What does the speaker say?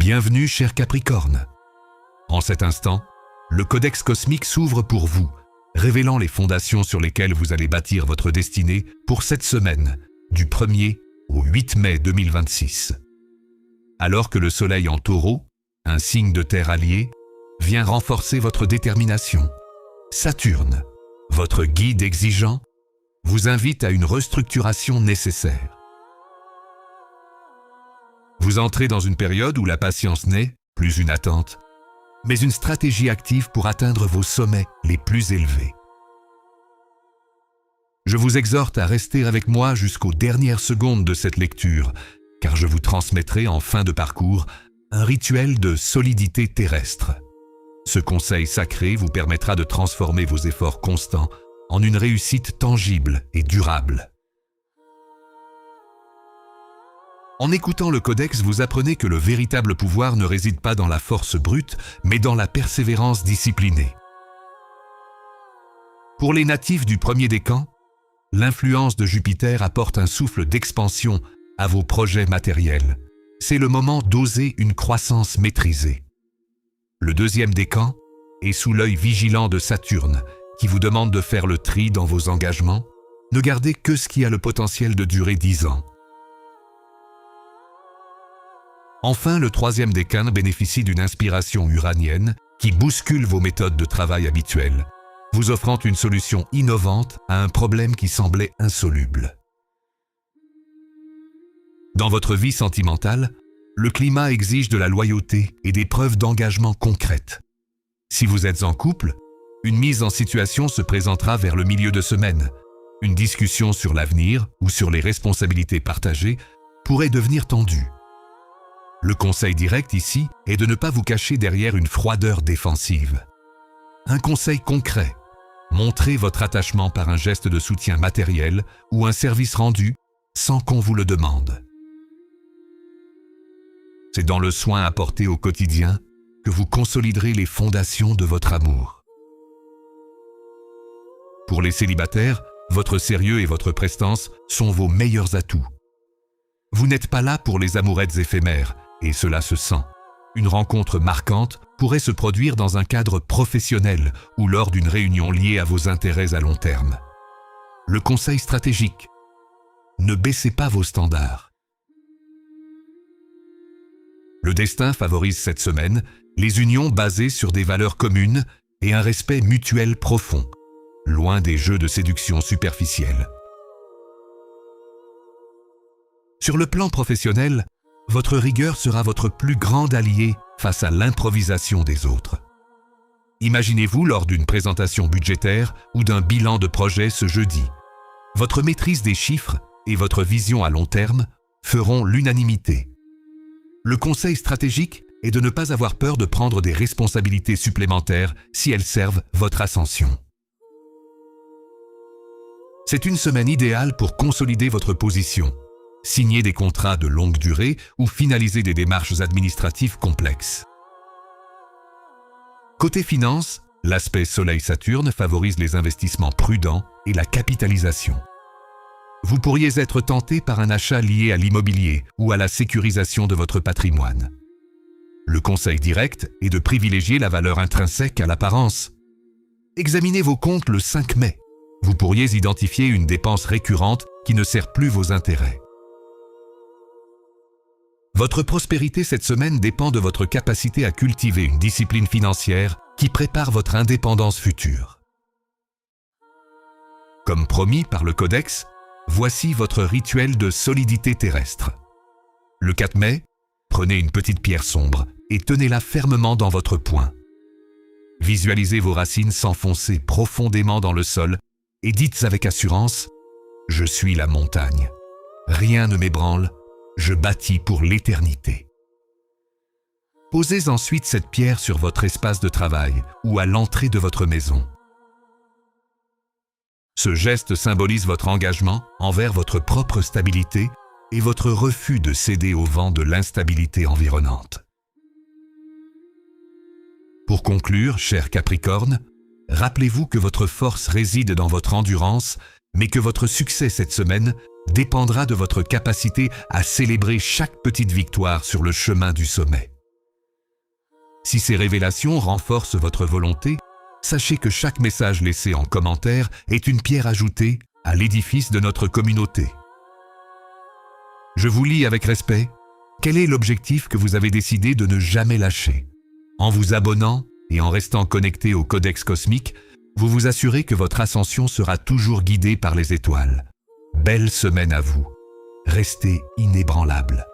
Bienvenue, cher Capricorne. En cet instant, le codex cosmique s'ouvre pour vous, révélant les fondations sur lesquelles vous allez bâtir votre destinée pour cette semaine, du 1er au 8 mai 2026. Alors que le Soleil en Taureau, un signe de terre allié, vient renforcer votre détermination, Saturne, votre guide exigeant, vous invite à une restructuration nécessaire. Vous entrez dans une période où la patience n'est plus une attente, mais une stratégie active pour atteindre vos sommets les plus élevés. Je vous exhorte à rester avec moi jusqu'aux dernières secondes de cette lecture, car je vous transmettrai en fin de parcours un rituel de solidité terrestre. Ce conseil sacré vous permettra de transformer vos efforts constants en une réussite tangible et durable. En écoutant le codex, vous apprenez que le véritable pouvoir ne réside pas dans la force brute, mais dans la persévérance disciplinée. Pour les natifs du premier décan, l'influence de Jupiter apporte un souffle d'expansion à vos projets matériels. C'est le moment d'oser une croissance maîtrisée. Le deuxième décan est sous l'œil vigilant de Saturne, qui vous demande de faire le tri dans vos engagements. Ne gardez que ce qui a le potentiel de durer 10 ans. Enfin, le troisième décan bénéficie d'une inspiration uranienne qui bouscule vos méthodes de travail habituelles, vous offrant une solution innovante à un problème qui semblait insoluble. Dans votre vie sentimentale, le climat exige de la loyauté et des preuves d'engagement concrètes. Si vous êtes en couple, une mise en situation se présentera vers le milieu de semaine. Une discussion sur l'avenir ou sur les responsabilités partagées pourrait devenir tendue. Le conseil direct ici est de ne pas vous cacher derrière une froideur défensive. Un conseil concret, montrez votre attachement par un geste de soutien matériel ou un service rendu sans qu'on vous le demande. C'est dans le soin apporté au quotidien que vous consoliderez les fondations de votre amour. Pour les célibataires, votre sérieux et votre prestance sont vos meilleurs atouts. Vous n'êtes pas là pour les amourettes éphémères, et cela se sent. Une rencontre marquante pourrait se produire dans un cadre professionnel ou lors d'une réunion liée à vos intérêts à long terme. Le conseil stratégique: ne baissez pas vos standards. Le destin favorise cette semaine les unions basées sur des valeurs communes et un respect mutuel profond, loin des jeux de séduction superficiels. Sur le plan professionnel, votre rigueur sera votre plus grand allié face à l'improvisation des autres. Imaginez-vous lors d'une présentation budgétaire ou d'un bilan de projet ce jeudi. Votre maîtrise des chiffres et votre vision à long terme feront l'unanimité. Le conseil stratégique est de ne pas avoir peur de prendre des responsabilités supplémentaires si elles servent votre ascension. C'est une semaine idéale pour consolider votre position, signer des contrats de longue durée ou finaliser des démarches administratives complexes. Côté finance, l'aspect Soleil-Saturne favorise les investissements prudents et la capitalisation. Vous pourriez être tenté par un achat lié à l'immobilier ou à la sécurisation de votre patrimoine. Le conseil direct est de privilégier la valeur intrinsèque à l'apparence. Examinez vos comptes le 5 mai. Vous pourriez identifier une dépense récurrente qui ne sert plus vos intérêts. Votre prospérité cette semaine dépend de votre capacité à cultiver une discipline financière qui prépare votre indépendance future. Comme promis par le Codex, voici votre rituel de solidité terrestre. Le 4 mai, prenez une petite pierre sombre et tenez-la fermement dans votre poing. Visualisez vos racines s'enfoncer profondément dans le sol et dites avec assurance « Je suis la montagne. Rien ne m'ébranle. Je bâtis pour l'éternité. » Posez ensuite cette pierre sur votre espace de travail ou à l'entrée de votre maison. Ce geste symbolise votre engagement envers votre propre stabilité et votre refus de céder au vent de l'instabilité environnante. Pour conclure, cher Capricorne, rappelez-vous que votre force réside dans votre endurance, mais que votre succès cette semaine dépendra de votre capacité à célébrer chaque petite victoire sur le chemin du sommet. Si ces révélations renforcent votre volonté, sachez que chaque message laissé en commentaire est une pierre ajoutée à l'édifice de notre communauté. Je vous lis avec respect. Quel est l'objectif que vous avez décidé de ne jamais lâcher? En vous abonnant et en restant connecté au Codex cosmique, vous vous assurez que votre ascension sera toujours guidée par les étoiles. Belle semaine à vous. Restez inébranlable.